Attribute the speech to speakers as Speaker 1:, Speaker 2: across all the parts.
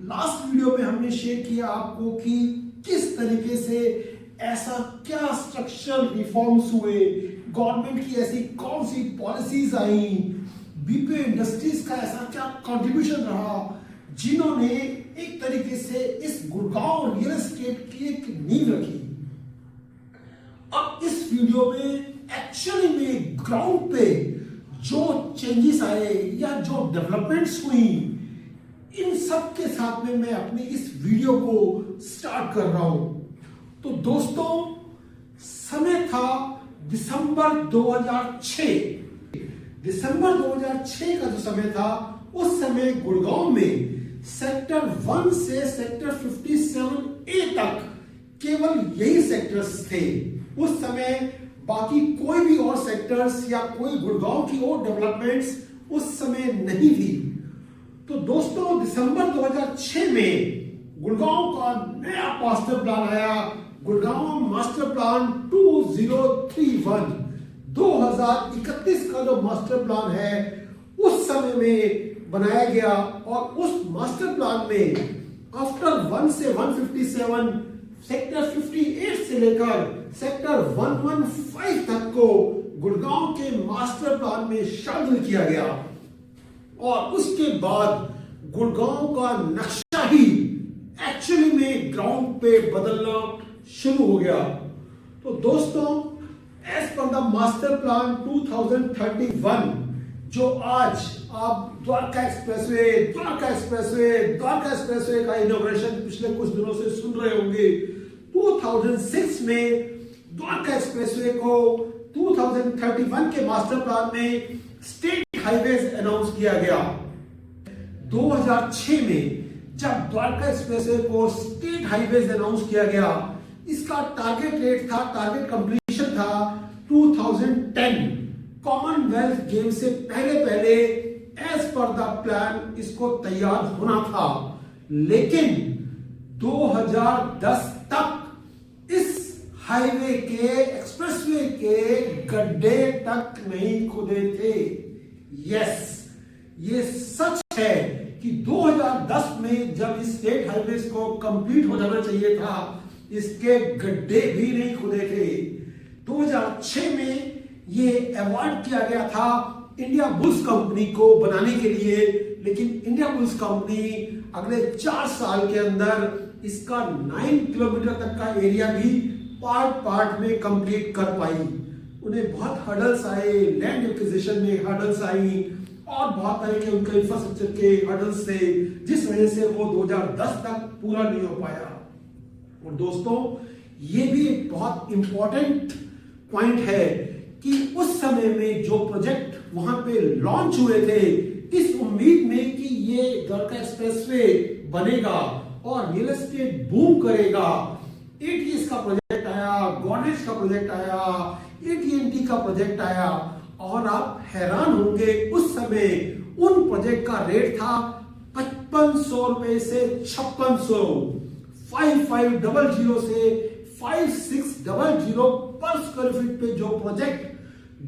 Speaker 1: Last video में हमने share किया आपको कि किस तरीके से ऐसा क्या स्ट्रक्चरल रिफॉर्म्स हुए, गवर्नमेंट की ऐसी कौन सी पॉलिसीज आई, बीपीओ इंडस्ट्रीज का ऐसा क्या कंट्रीब्यूशन रहा जिन्होंने एक तरीके से इस गुड़गांव रियल एस्टेट की एक नींव रखी। अब इस वीडियो में एक्चुअली में ग्राउंड पे जो चेंजेस आए या जो डेवलपमेंट्स हुई, इन सब के साथ में मैं अपनी इस वीडियो को स्टार्ट कर रहा हूं। तो दोस्तों, समय था दिसंबर 2006। दिसंबर 2006 का जो समय था, उस समय गुड़गांव में सेक्टर 1 से सेक्टर 57A तक केवल यही सेक्टर्स थे। उस समय बाकी कोई भी और सेक्टर्स या कोई गुड़गांव की और डेवलपमेंट्स उस समय नहीं थी। तो दोस्तों, दिसंबर 2006 में गुड़गांव का नया मास्टर प्लान आया, गुड़गांव मास्टर प्लान 2031। 2031 का जो मास्टर प्लान है उस समय में बनाया गया और उस मास्टर प्लान में आफ्टर 1 से 157 सेक्टर 58 से लेकर सेक्टर 115 तक को गुड़गांव के मास्टर प्लान में शामिल किया गया और उसके बाद गुड़गांव का नक्शा ही एक्चुअली में ग्राउंड पे बदलना शुरू हो गया। तो दोस्तों, as per the master plan 2031, जो आज आप द्वारका एक्सप्रेसवे का इनॉग्रेशन पिछले कुछ दिनों से सुन रहे होंगे। 2006 में द्वारका एक्सप्रेसवे को 2031 के मास्टर प्लान में स्टेट हाईवेज अनाउंस किया गया। 2006 में जब द्वारका एक्सप्रेसवे को स्टेट हाईवेज अनाउंस किया गया, इसका टारगेट रेट था, टारगेट कंप्लीशन था 2010। कॉमनवेल्थ गेम से पहले एज पर द प्लान इसको तैयार होना था, लेकिन 2010 तक इस हाईवे के, एक्सप्रेसवे के गड्ढे तक नहीं खुदे थे। यस, ये सच है कि 2010 में जब इस स्टेट हाईवेज को कंप्लीट हो जाना चाहिए था, इसके गड्ढे भी नहीं खुदे थे। 2006 में ये अवार्ड किया गया था इंडिया बुल्स कंपनी को बनाने के लिए, लेकिन इंडिया बुल्स कंपनी अगले 4 साल के अंदर इसका 9 किलोमीटर तक का एरिया भी पार्ट में कंप्लीट कर पाई। उन्हें बहुत हर्डल्स आए, लैंड एक्विजिशन में हर्डल्स आई और बहुत तरह के उनके इंफ्रास्ट्रक्चर के हर्डल्स थे, जिस वजह से वो 2010 तक पूरा नहीं हो पाया। और दोस्तों, ये भी एक बहुत इंपॉर्टेंट पॉइंट है कि उस समय में जो प्रोजेक्ट वहां पे लॉन्च हुए थे, इस उम्मीद में कि ये द्वारका एक्सप्रेसवे बनेगा और रियल एस्टेट बूम करेगा। एटीएस का प्रोजेक्ट आया, गॉर्डेज का प्रोजेक्ट आया, एटीएनटी का प्रोजेक्ट आया और आप हैरान होंगे, उस समय उन प्रोजेक्ट का रेट था 5500 रुपए से 5600, 5500 से 5600 पर स्क्वायर फीट पे जो प्रोजेक्ट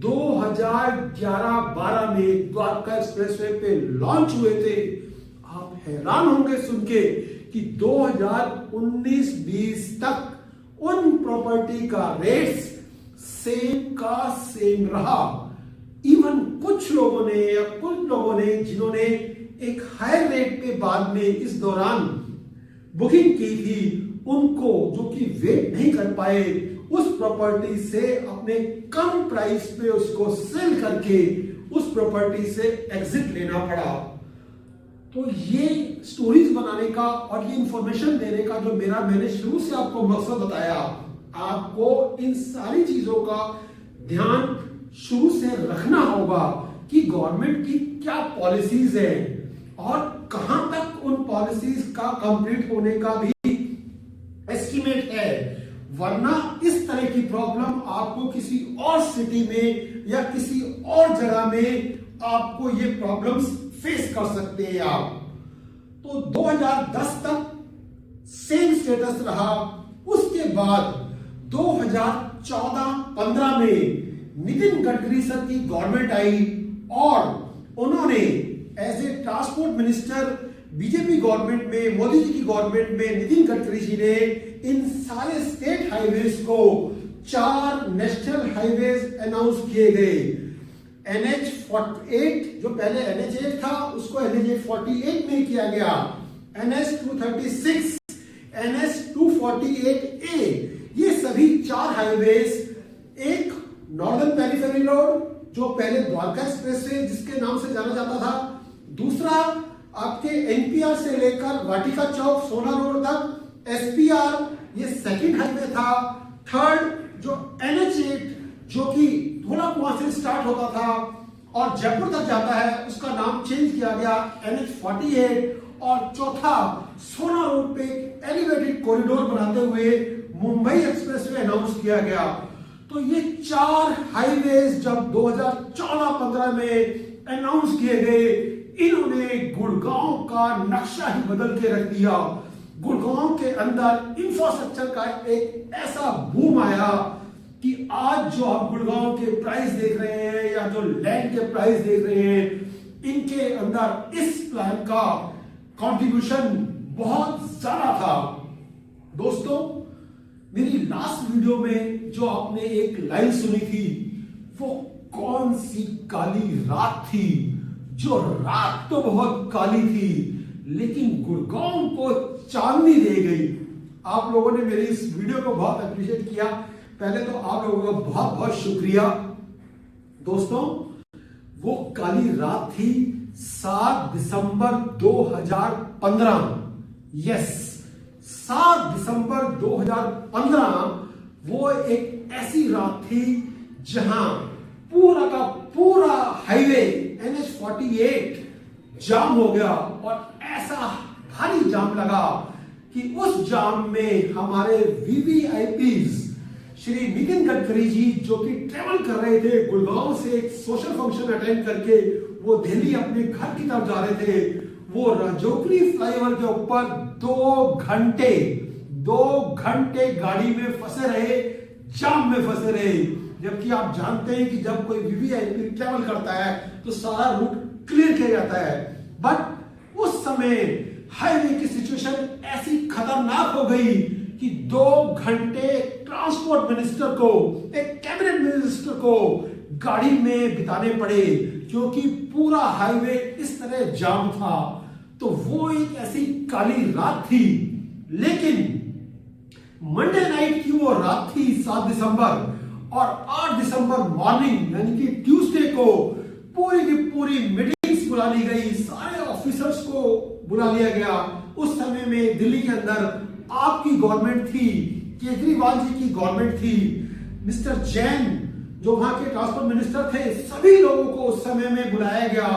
Speaker 1: 2011-12 में द्वारका एक्सप्रेसवे पे लॉन्च हुए थे, आप हैरान होंगे सुन के कि 2019-20 तक उन प्रॉपर्टी का रेट सेम का सेम रहा। इवन कुछ लोगों ने जिन्होंने एक हायर रेट पे बाद में इस दौरान बुकिंग की थी, उनको जो कि वेट नहीं कर पाए, उस प्रॉपर्टी से अपने कम प्राइस पे उसको सेल करके उस प्रॉपर्टी से एग्जिट लेना पड़ा। तो ये स्टोरीज बनाने का और ये इंफॉर्मेशन देने का जो मैंने शुरू से आपको मकसद बताया, आपको इन सारी चीजों का ध्यान शुरू से रखना होगा कि गवर्नमेंट की क्या पॉलिसीज है और कहां तक उन पॉलिसीज का कंप्लीट होने का भी एस्टिमेट है। वरना इस तरह की प्रॉब्लम आपको किसी और सिटी में या किसी और जगह में आपको ये प्रॉब्लम्स फेस कर सकते हैं आप। तो 2010 तक सेम स्टेटस रहा। उसके बाद 2014-15 में नितिन गडकरी सर की गवर्नमेंट आई और उन्होंने as a transport minister BJP government में, मोदी जी की गवर्नमेंट में नितिन गडकरी जी ने इन सारे स्टेट हाईवेज को 4 नेशनल हाईवेज अनाउंस किए गए। NH48 जो पहले NH8 था उसको NH48 में किया गया, NH236, NH248A, ये सभी 4 हाईवेज, एक नॉर्दर्न पेरिफेरी रोड जो पहले द्वारका एक्सप्रेसवे जिसके नाम से जाना जाता था, दूसरा आपके NPR से लेकर वाटिका चौक सोना रोड तक SPR, ये सेकंड हाईवे था। थर्ड जो NH8 जो कि धोला कुआं से स्टार्ट होता था और जयपुर तक जाता है, उसका नाम चेंज किया गया NH48। और चौथा सोना रोड पे एलिवेटेड कॉरिडोर बनाते हुए मुंबई एक्सप्रेसवे अनाउंस किया गया। तो ये 4 हाईवेज जब 2014-15 में अनाउंस किए गए, इन्होंने गुड़गांव का नक्शा ही बदल के रख दिया। गुड़गांव के अंदर इंफ्रास्ट्रक्चर का एक ऐसा बूम आया कि आज जो आप गुड़गांव के प्राइस देख रहे हैं या जो लैंड के प्राइस देख रहे हैं, इनके अंदर इस प्लान का कंट्रीब्यूशन बहुत ज्यादा था। दोस्तों, मेरी लास्ट वीडियो में जो आपने एक लाइन सुनी थी, वो कौन सी काली रात थी? जो रात तो बहुत काली थी लेकिन गुड़गांव को चांदनी दे गई। आप लोगों ने मेरी इस वीडियो को बहुत अप्रिशिएट किया, पहले तो आप लोगों का बहुत बहुत शुक्रिया। दोस्तों, वो काली रात थी 7 दिसंबर 2015। यस, 7 दिसंबर 2015 वो एक ऐसी रात थी जहां पूरा का पूरा हाईवे NH48 जाम हो गया और ऐसा भारी जाम लगा कि उस जाम में हमारे VVIPs श्री नितिन गडकरी जी जो कि ट्रेवल कर रहे थे गुड़गांव से एक सोशल फंक्शन अटेंड करके, वो दिल्ली अपने घर की तरफ जा रहे थे, वो राजौरी फ्लाईओवर के ऊपर 2 घंटे गाड़ी में फंसे रहे, जाम में फंसे रहे। जबकि आप जानते हैं कि जब कोई VVIP ट्रेवल करता है तो सारा रूट क्लियर किया जाता है, बट उस समय हाईवे की सिचुएशन ऐसी खतरनाक हो गई कि 2 घंटे ट्रांसपोर्ट मिनिस्टर को, एक कैबिनेट मिनिस्टर को गाड़ी में बिताने पड़े क्योंकि पूरा हाईवे इस तरह जाम था। तो वो एक ऐसी काली रात थी। लेकिन मंडे नाइट की वो रात थी 7 दिसंबर, और 8 दिसंबर मॉर्निंग यानी कि ट्यूसडे को पूरी की पूरी मीटिंग्स बुला ली गई, सारे ऑफिसर्स को बुला लिया गया। उस समय में दिल्ली के अंदर आपकी गवर्नमेंट थी, केजरीवाल जी की गवर्नमेंट थी, मिस्टर जैन जो वहां के ट्रांसपोर्ट मिनिस्टर थे, सभी लोगों को उस समय में बुलाया गया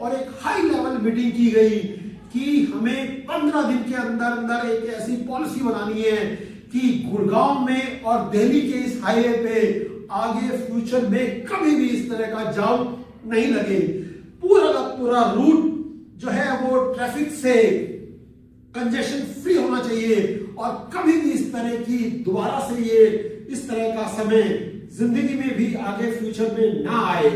Speaker 1: और एक हाई लेवल मीटिंग की गई कि हमें 15 दिन के अंदर अंदर एक ऐसी पॉलिसी बनानी है कि गुड़गांव में और दिल्ली के इस हाईवे पे आगे फ्यूचर में कभी भी इस तरह का जाम नहीं लगे। पूरा का पूरा रूट जो है वो ट्रैफिक से कंजेशन फ्री होना चाहिए और कभी भी इस तरह की दोबारा से ये इस तरह का समय जिंदगी में भी आगे फ्यूचर में ना आए।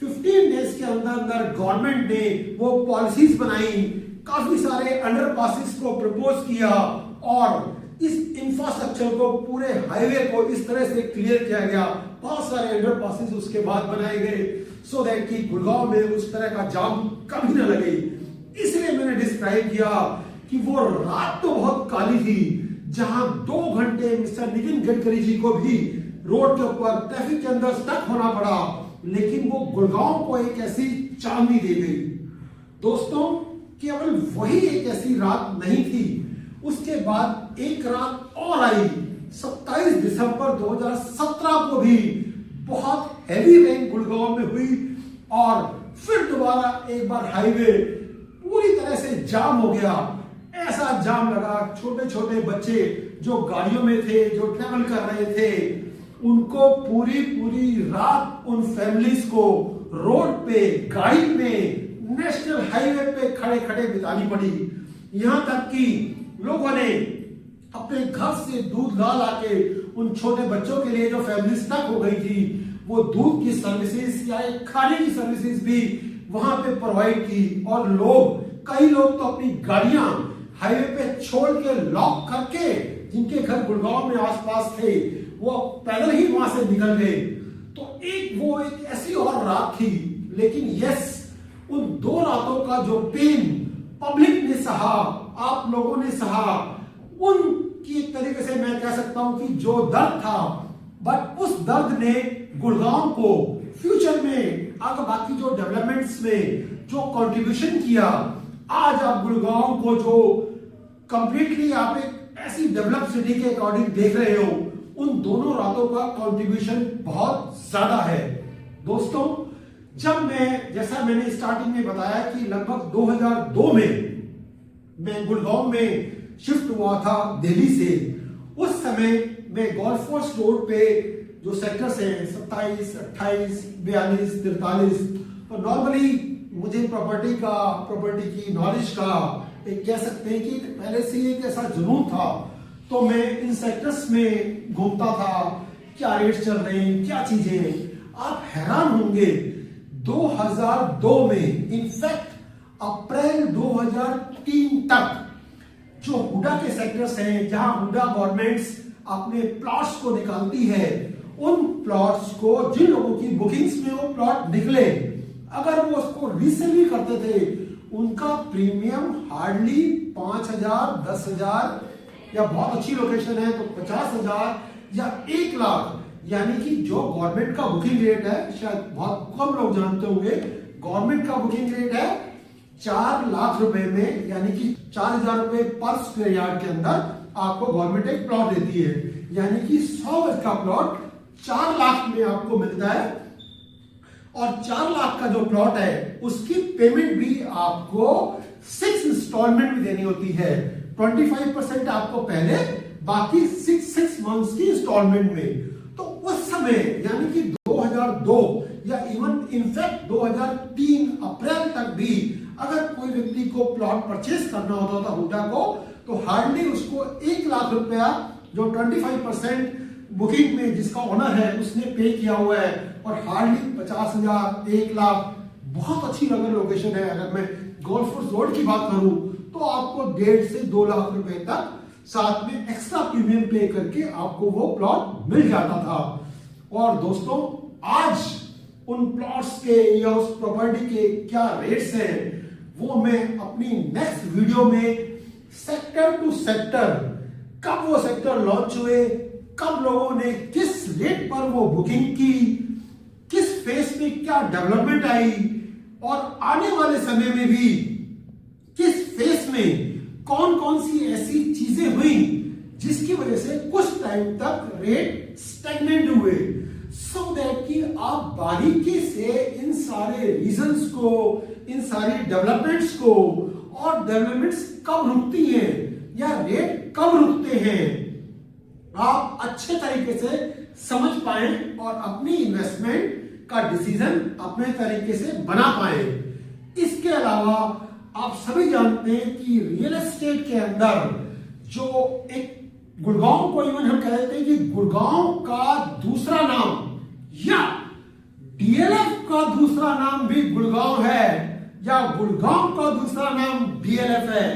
Speaker 1: 15 डेज के अंदर अंदर गवर्नमेंट ने वो पॉलिसीज बनाई, काफी सारे अंडरपासेस को प्रपोज किया और इस इंफ्रास्ट्रक्चर को, पूरे हाईवे को इस तरह से क्लियर किया गया। बहुत सारे अंडरपासेस उसके बाद बनाए गए सो दैट कि गुड़गांव में उस तरह का जाम कभी ना लगे। इसलिए मैंने डिस्क्राइब किया कि वो रात तो बहुत काली थी जहां 2 घंटे मिस्टर नितिन गडकरी जी को भी रोड के ऊपर ट्रैफिक के अंदर स्टक होना पड़ा, लेकिन वो गुड़गांव को एक ऐसी चांदनी दे गई। दोस्तों, केवल वही एक ऐसी रात नहीं थी, उसके बाद एक रात और आई 27 दिसंबर 2017 को भी बहुत हैवी रेन गुड़गांव में हुई और फिर दोबारा एक बार हाईवे पूरी तरह से जाम हो गया। ऐसा जाम लगा, छोटे छोटे बच्चे जो गाड़ियों में थे, जो ट्रेवल कर रहे थे, उनको पूरी पूरी रात उन फैमिलीज को रोड पे, गाड़ी में, नेशनल हाईवे पे खड़े खड़े बितानी पड़ी। यहां तक कि लोगों ने अपने घर से दूध ला लाके उन छोटे बच्चों के लिए जो फैमिली स्टक हो गई थी, वो दूध की सर्विसेज या एक खाने की सर्विसेज भी वहां पे प्रोवाइड की और लोग कई लोग तो अपनी गाड़ियां हाईवे पे छोड़ के लॉक करके, जिनके घर गुड़गांव में आसपास थे, वो पैदल ही वहां से निकल गए। तो वो एक ऐसी और रात थी, लेकिन यस, उन 2 रातों का जो पेन पब्लिक ने सहा, आप लोगों ने सहा, उनकी एक तरीके से मैं कह सकता हूं कि जो दर्द था, बट उस दर्द ने गुड़गांव को फ्यूचर में आगे बाकी जो डेवलपमेंट्स में जो कंट्रीब्यूशन किया, आज आप गुड़गांव को जो कंप्लीटली आप एक ऐसी डेवलप सिटी के अकॉर्डिंग देख रहे हो, उन दोनों रातों का कंट्रीब्यूशन बहुत ज्यादा है। दोस्तों, जब जैसा मैंने स्टार्टिंग में बताया कि लगभग 2002 में मैं गुड़गांव में शिफ्ट हुआ था दिल्ली से, उस समय मैं गोल्फ कोर्स रोड पे जो सेक्टर्स हैं 27, 28, 42, 43, तो नॉर्मली मुझे प्रॉपर्टी की नॉलेज का एक कह सकते हैं कि पहले से एक ऐसा जुनून था। तो मैं इन सेक्टर्स में घूमता था, क्या रेट्स चल रहे हैं, क्या चीजें हैं। आप हैरान होंगे, 2002 में इनफैक्ट अप्रैल 2003 तक जो हुडा के सेक्टर्स हैं, जहां हुडा गवर्नमेंट्स अपने प्लॉट्स को निकालती है, उन प्लॉट्स को जिन लोगों की बुकिंग्स में वो प्लॉट निकले, अगर वो उसको रीसेल भी करते थे, उनका प्रीमियम हार्डली 5,000, 10,000 या बहुत अच्छी लोकेशन है तो 50,000 या 1 लाख, यानी कि जो गवर्नमेंट का बुकिंग रेट है, शायद बहुत कम लोग जानते होंगे, गवर्नमेंट का बुकिंग रेट है 4 लाख रुपए में, यानी कि 4,000 रुपए पर स्क्वायर यार्ड के अंदर आपको गवर्नमेंट एक प्लॉट देती है, यानी कि 100 गज का प्लॉट 4 लाख में आपको मिलता है। और 4 लाख का जो प्लॉट है उसकी पेमेंट भी आपको 6 इंस्टॉलमेंट में देनी होती है। 25% आपको पहले, बाकी 6 मंथ्स की इंस्टॉलमेंट में। तो उस समय यानी कि 2002 या इवन इनफैक्ट 2003 अप्रैल तक भी अगर कोई व्यक्ति को प्लॉट परचेस करना होता था हुडा को, तो हार्डली उसको 1 लाख रुपया जो 25% बुकिंग में जिसका ओनर है उसने पे किया हुआ है, और हार्डली 50,000, 1 लाख, बहुत अच्छी अगर लोकेशन है, अगर मैं गोल्फ कोर्स रोड की बात करूं तो आपको 1.5 से 2 लाख रुपए तक साथ में एक्स्ट्रा प्रीमियम पे करके आपको वो प्लॉट मिल जाता था। और दोस्तों, आज उन प्लॉट्स के या उस प्रॉपर्टी के क्या रेट्स हैं, वो मैं अपनी नेक्स्ट वीडियो में सेक्टर टू सेक्टर, कब वो सेक्टर लॉन्च हुए, कब लोगों ने किस रेट पर वो बुकिंग की, किस फेस में क्या डेवलपमेंट आई, और आने वाले समय में भी किस फेस में कौन कौन सी ऐसी चीजें हुई जिसकी वजह से कुछ टाइम तक रेट स्टैग्नेंट हुए, सो दैट कि आप बारीकी से इन सारे रीजंस को, इन सारी डेवलपमेंट्स को, और डेवलपमेंट्स कब रुकती हैं या रेट कब रुकते हैं, आप अच्छे तरीके से समझ पाएं और अपनी इन्वेस्टमेंट का डिसीजन अपने तरीके से बना पाएं। इसके अलावा आप सभी जानते हैं कि रियल एस्टेट के अंदर जो एक गुड़गांव को इवन हम कहते हैं कि गुड़गांव का दूसरा नाम या डीएलएफ का दूसरा नाम भी गुड़गांव है, या गुड़गांव का दूसरा नाम डीएलएफ है।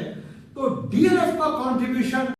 Speaker 1: तो डीएलएफ का कंट्रीब्यूशन